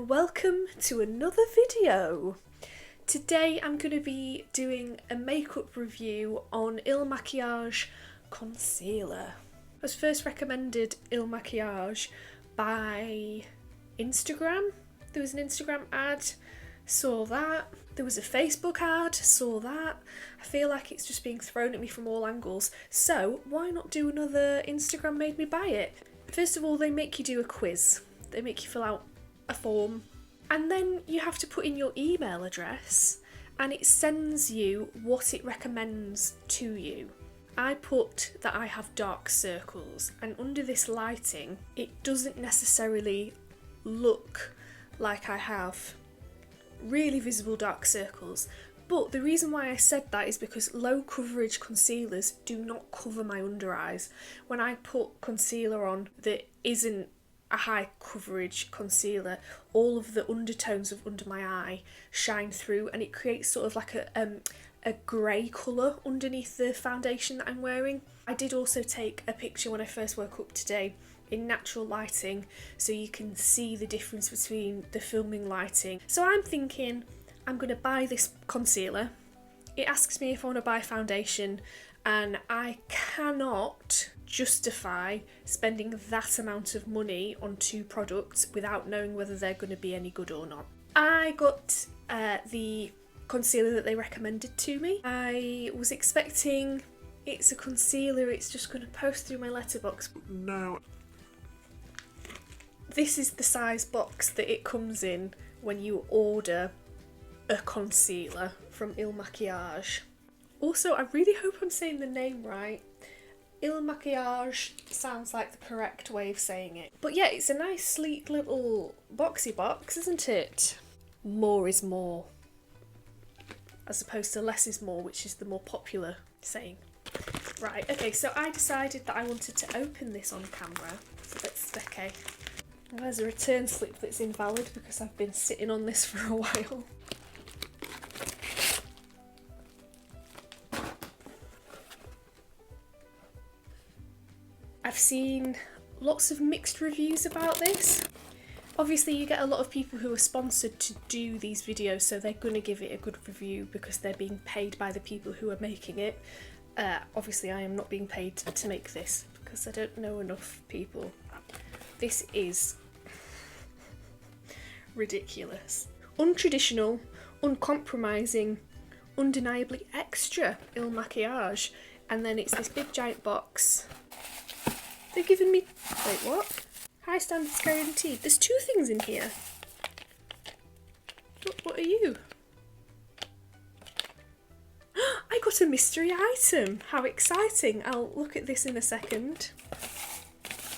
and welcome to another video. Today I'm going to be doing a makeup review on IL MAKIAGE concealer. I was first recommended IL MAKIAGE by Instagram. There was an Instagram ad, saw that. There was a Facebook ad, saw that. I feel like it's just being thrown at me from all angles. So why not do another Instagram made me buy it? First of all, they make you do a quiz. They make you fill out a form and then you have to put in your email address and it sends you what it recommends to you. I put that I have dark circles, and under this lighting it doesn't necessarily look like I have really visible dark circles, but the reason why I said that is because low coverage concealers do not cover my under eyes. When I put concealer on that isn't a high coverage concealer, all of the undertones of under my eye shine through and it creates sort of like a grey colour underneath the foundation that I'm wearing. I did also take a picture when I first woke up today in natural lighting so you can see the difference between the filming lighting. So I'm thinking I'm going to buy this concealer. It asks me if I want to buy foundation and I cannot justify spending that amount of money on two products without knowing whether they're going to be any good or not. I got the concealer that they recommended to me. I was expecting it's a concealer, it's just going to post through my letterbox. No. This is the size box that it comes in when you order a concealer from IL MAKIAGE. Also, I really hope I'm saying the name right. IL MAKIAGE sounds like the correct way of saying it. But yeah, it's a nice sleek little boxy box, isn't it? More is more, as opposed to less is more, which is the more popular saying. Right, okay, so I decided that I wanted to open this on camera. So let's, okay. There's a return slip that's invalid because I've been sitting on this for a while. I've seen lots of mixed reviews about this. Obviously you get a lot of people who are sponsored to do these videos, so they're going to give it a good review because they're being paid by the people who are making it. Obviously I am not being paid to make this because I don't know enough people. This is ridiculous. Untraditional, uncompromising, undeniably extra IL MAKIAGE, and then it's this big giant box. They've given me, wait, what? High standards guaranteed. There's two things in here. What are you? I got a mystery item. How exciting. I'll look at this in a second.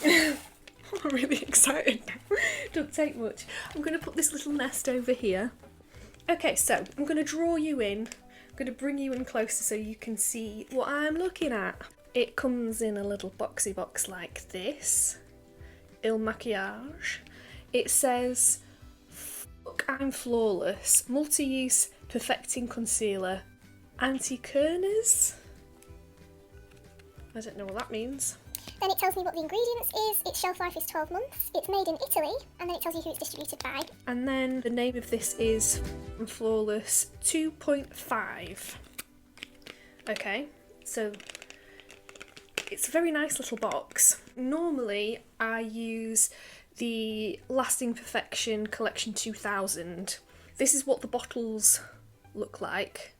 I'm really excited now. Don't take much. I'm going to put this little nest over here. Okay, so I'm going to draw you in. I'm going to bring you in closer so you can see what I'm looking at. It comes in a little boxy box like this. IL MAKIAGE. It says, "Fuck, I'm flawless. Multi-use perfecting concealer. Anti-kerners." I don't know what that means. Then it tells me what the ingredients is, its shelf life is 12 months, it's made in Italy, and then it tells you who it's distributed by. And then the name of this is Flawless 2.5. Okay, so it's a very nice little box. Normally I use the Lasting Perfection Collection 2000. This is what the bottles look like,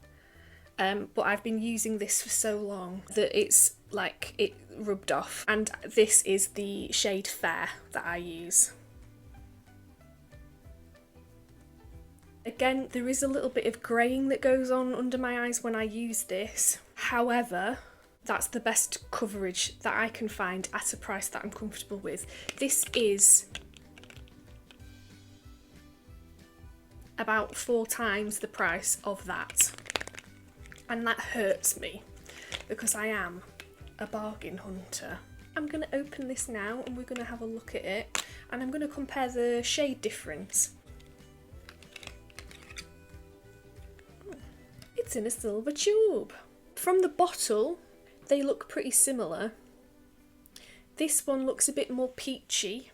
but I've been using this for so long that it's like it rubbed off, and this is the shade Fair that I use. Again, there is a little bit of greying that goes on under my eyes when I use this. However, that's the best coverage that I can find at a price that I'm comfortable with. This is about 4 times the price of that. And that hurts me because I am a bargain hunter. I'm going to open this now and we're going to have a look at it, and I'm going to compare the shade difference. It's in a silver tube. From the bottle, they look pretty similar. This one looks a bit more peachy.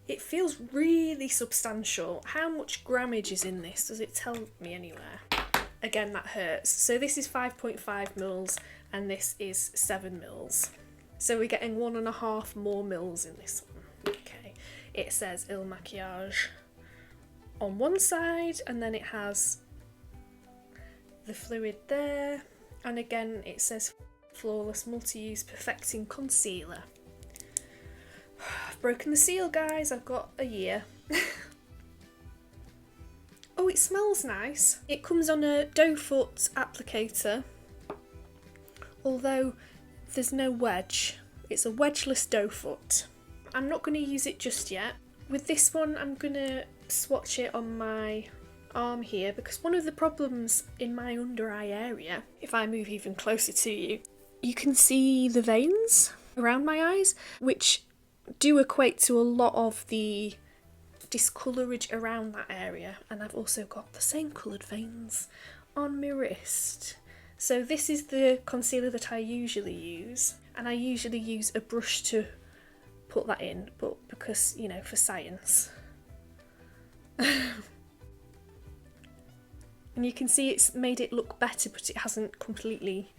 It feels really substantial. How much grammage is in this? Does it tell me anywhere? Again, that hurts. So this is 5.5 mils and this is 7 mils. So we're getting 1.5 more mils in this one. Okay. It says Il Makiage on one side, and then it has the fluid there. And again, it says Flawless Multi-Use Perfecting Concealer. I've broken the seal, guys. I've got a year. Oh, it smells nice. It comes on a doe foot applicator, although there's no wedge. It's a wedgeless doe foot. I'm not going to use it just yet. With this one, I'm going to swatch it on my arm here, because one of the problems in my under eye area, if I move even closer to you, you can see the veins around my eyes, which do equate to a lot of the discolourage around that area, and I've also got the same coloured veins on my wrist. So this is the concealer that I usually use, and I usually use a brush to put that in, but because, you know, for science. And you can see it's made it look better, but it hasn't completely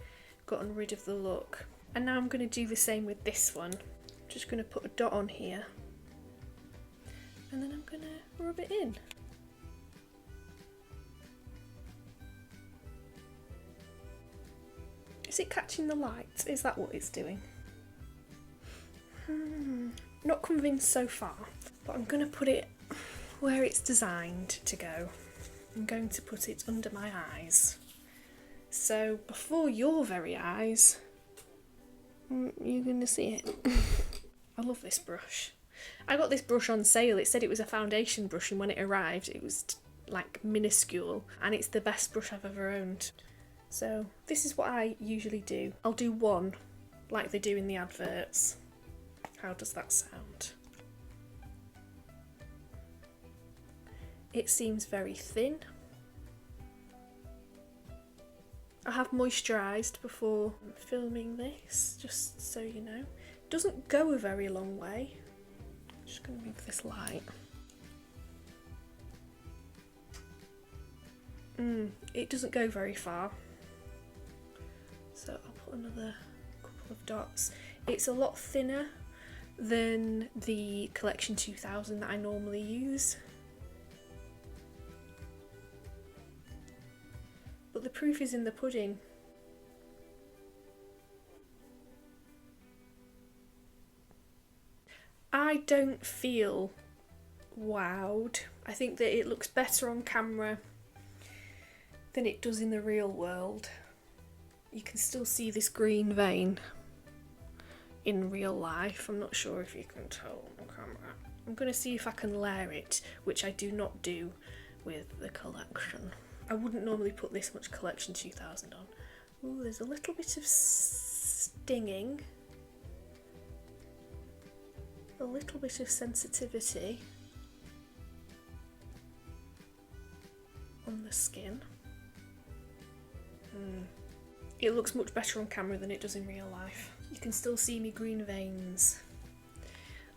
gotten rid of the look. And now I'm going to do the same with this one. Just going to put a dot on here, and then I'm going to rub it in. Is it catching the light? Is that what it's doing? Not convinced so far, but I'm going to put it where it's designed to go. I'm going to put it under my eyes. So before your very eyes, you're going to see it. I love this brush. I got this brush on sale. It said it was a foundation brush, and when it arrived it was like minuscule, and it's the best brush I've ever owned. So this is what I usually do. I'll do one like they do in the adverts. How does that sound? It seems very thin. I have moisturised before filming this, just so you know. It doesn't go a very long way. I'm just going to move this light. It doesn't go very far. So I'll put another couple of dots. It's a lot thinner than the Collection 2000 that I normally use. But the proof is in the pudding. I don't feel wowed. I think that it looks better on camera than it does in the real world. You can still see this green vein in real life. I'm not sure if you can tell on camera. I'm going to see if I can layer it, which I do not do with the collection. I wouldn't normally put this much Collection 2000 on. Ooh, there's a little bit of stinging. A little bit of sensitivity on the skin. It looks much better on camera than it does in real life. You can still see me green veins.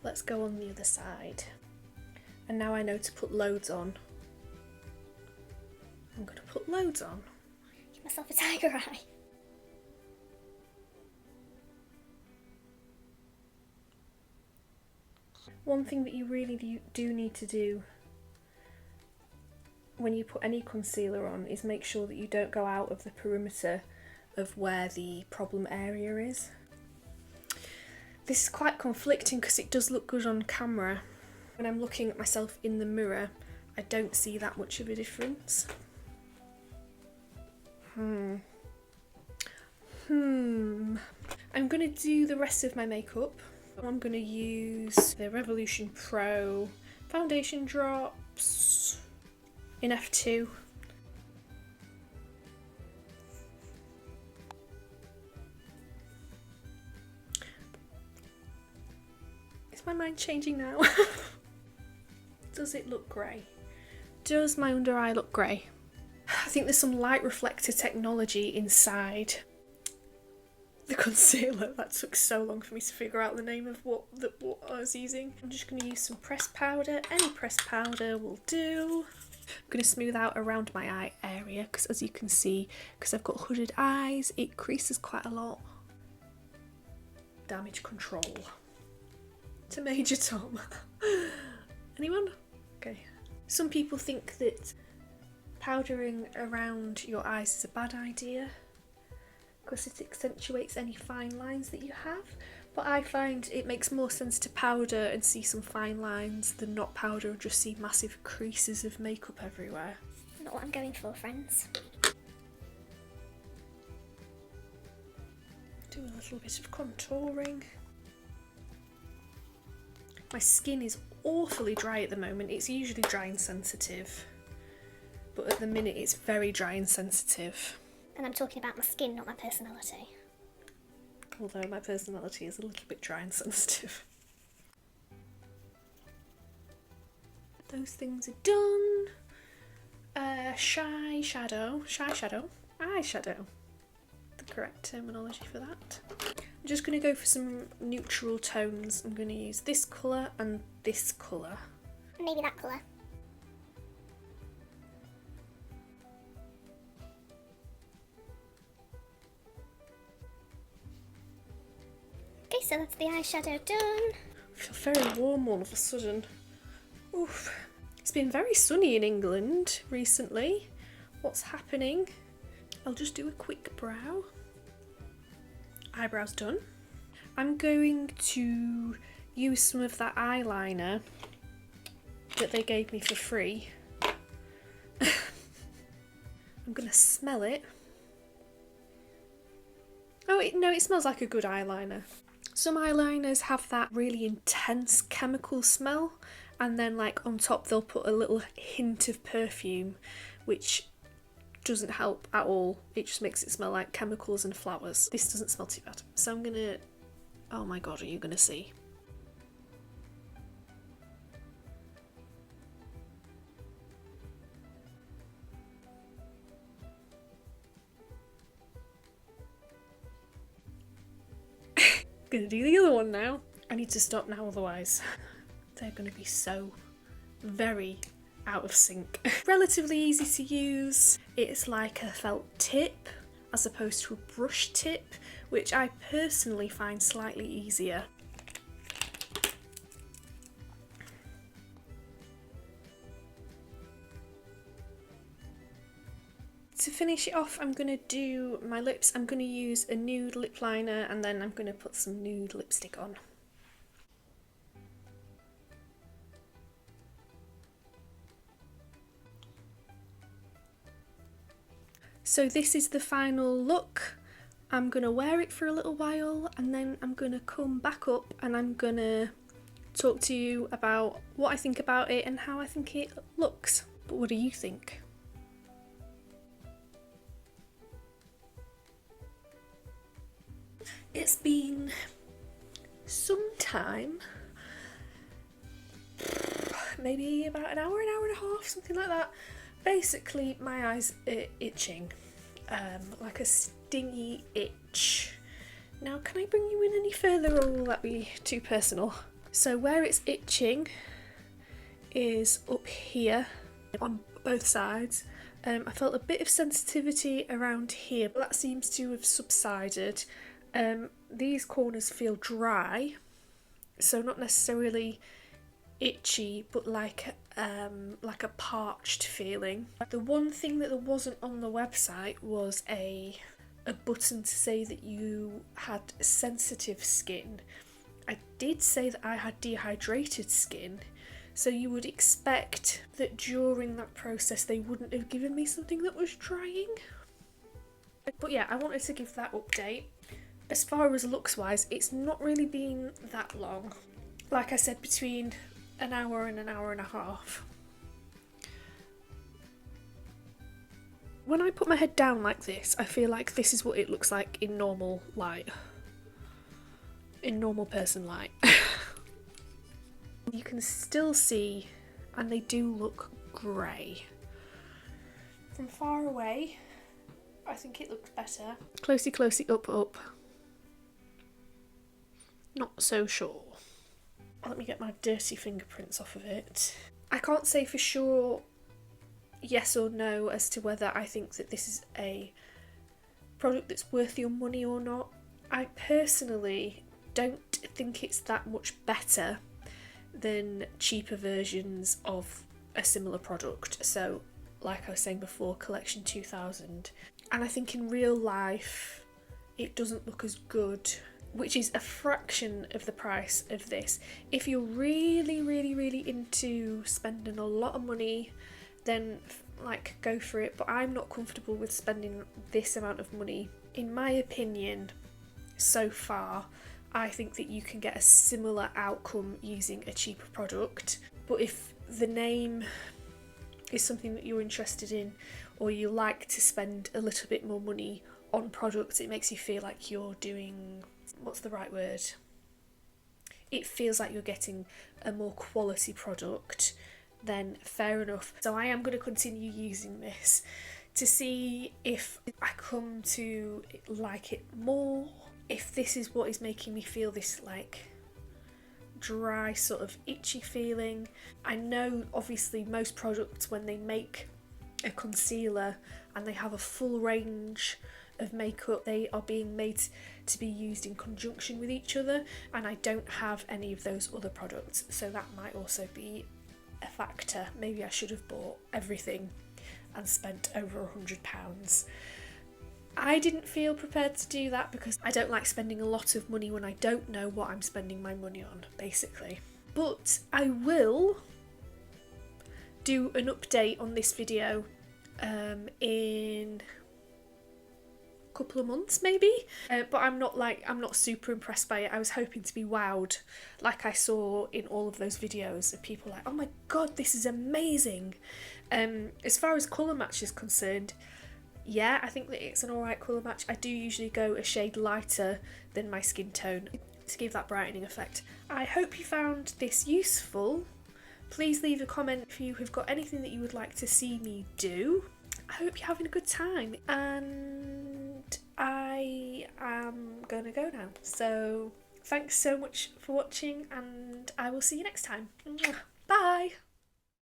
Let's go on the other side. And now I know to put loads on. I'm going to put loads on. Give myself a tiger eye. One thing that you really do need to do when you put any concealer on is make sure that you don't go out of the perimeter of where the problem area is. This is quite conflicting because it does look good on camera. When I'm looking at myself in the mirror, I don't see that much of a difference. I'm going to do the rest of my makeup. I'm going to use the Revolution Pro foundation drops in F2. Is my mind changing now? Does it look grey? Does my under eye look grey? I think there's some light reflector technology inside the concealer. That took so long for me to figure out the name of what I was using. I'm just going to use some pressed powder. Any pressed powder will do. I'm going to smooth out around my eye area because, as you can see, because I've got hooded eyes, it creases quite a lot. Damage control. To Major Tom. Anyone? Okay. Some people think that powdering around your eyes is a bad idea because it accentuates any fine lines that you have, but I find it makes more sense to powder and see some fine lines than not powder and just see massive creases of makeup everywhere. Not what I'm going for, friends. Do a little bit of contouring. My skin is awfully dry at the moment. It's usually dry and sensitive, but at the minute it's very dry and sensitive. And I'm talking about my skin, not my personality. Although my personality is a little bit dry and sensitive. Those things are done. Eyeshadow. The correct terminology for that. I'm just going to go for some neutral tones. I'm going to use this colour and this colour. Maybe that colour. Okay, so that's the eyeshadow done. I feel very warm all of a sudden. Oof. It's been very sunny in England recently. What's happening? I'll just do a quick brow. Eyebrows done. I'm going to use some of that eyeliner that they gave me for free. I'm going to smell it. Oh, no, it smells like a good eyeliner. Some eyeliners have that really intense chemical smell, and then like on top they'll put a little hint of perfume, which doesn't help at all. It just makes it smell like chemicals and flowers. This doesn't smell too bad. So I'm gonna... Oh my god, are you gonna see? Gonna do the other one now. I need to stop now, otherwise they're gonna be so very out of sync. Relatively easy to use. It's like a felt tip as opposed to a brush tip, which I personally find slightly easier. To finish it off, I'm going to do my lips. I'm going to use a nude lip liner and then I'm going to put some nude lipstick on. So this is the final look. I'm going to wear it for a little while and then I'm going to come back up and I'm going to talk to you about what I think about it and how I think it looks. But what do you think? It's been some time, maybe about an hour and a half, something like that. Basically, my eyes are itching, like a stingy itch. Now, can I bring you in any further or will that be too personal? So where it's itching is up here on both sides. I felt a bit of sensitivity around here, but that seems to have subsided. These corners feel dry, so not necessarily itchy, but like a parched feeling. The one thing that there wasn't on the website was a button to say that you had sensitive skin. I did say that I had dehydrated skin, so you would expect that during that process they wouldn't have given me something that was drying. But yeah, I wanted to give that update. As far as looks wise, it's not really been that long. Like I said, between an hour and a half. When I put my head down like this, I feel like this is what it looks like in normal light. In normal person light. You can still see, and they do look grey. From far away, I think it looks better. Closey, closey, up, up. Not so sure. Let me get my dirty fingerprints off of it. I can't say for sure yes or no as to whether I think that this is a product that's worth your money or not. I personally don't think it's that much better than cheaper versions of a similar product. So like I was saying before, Collection 2000. And I think in real life it doesn't look as good, which is a fraction of the price of this. If you're really, really, really into spending a lot of money, then like go for it. But I'm not comfortable with spending this amount of money. In my opinion, so far, I think that you can get a similar outcome using a cheaper product. But if the name is something that you're interested in, or you like to spend a little bit more money on products, it makes you feel like you're doing, what's the right word? It feels like you're getting a more quality product, then fair enough. So I am going to continue using this to see if I come to like it more, if this is what is making me feel this like dry sort of itchy feeling. I know obviously most products, when they make a concealer and they have a full range of makeup, they are being made to be used in conjunction with each other, and I don't have any of those other products, so that might also be a factor. Maybe I should have bought everything and spent over £100. I didn't feel prepared to do that because I don't like spending a lot of money when I don't know what I'm spending my money on, basically. But I will do an update on this video in a couple of months maybe, but I'm not super impressed by it. I was hoping to be wowed, like I saw in all of those videos of people like, oh my god, this is amazing. As far as colour match is concerned, yeah, I think that it's an alright colour match. I do usually go a shade lighter than my skin tone to give that brightening effect. I hope you found this useful. Please leave a comment if you have got anything that you would like to see me do. I hope you're having a good time, and I am gonna go now. So thanks so much for watching, and I will see you next time. Mwah.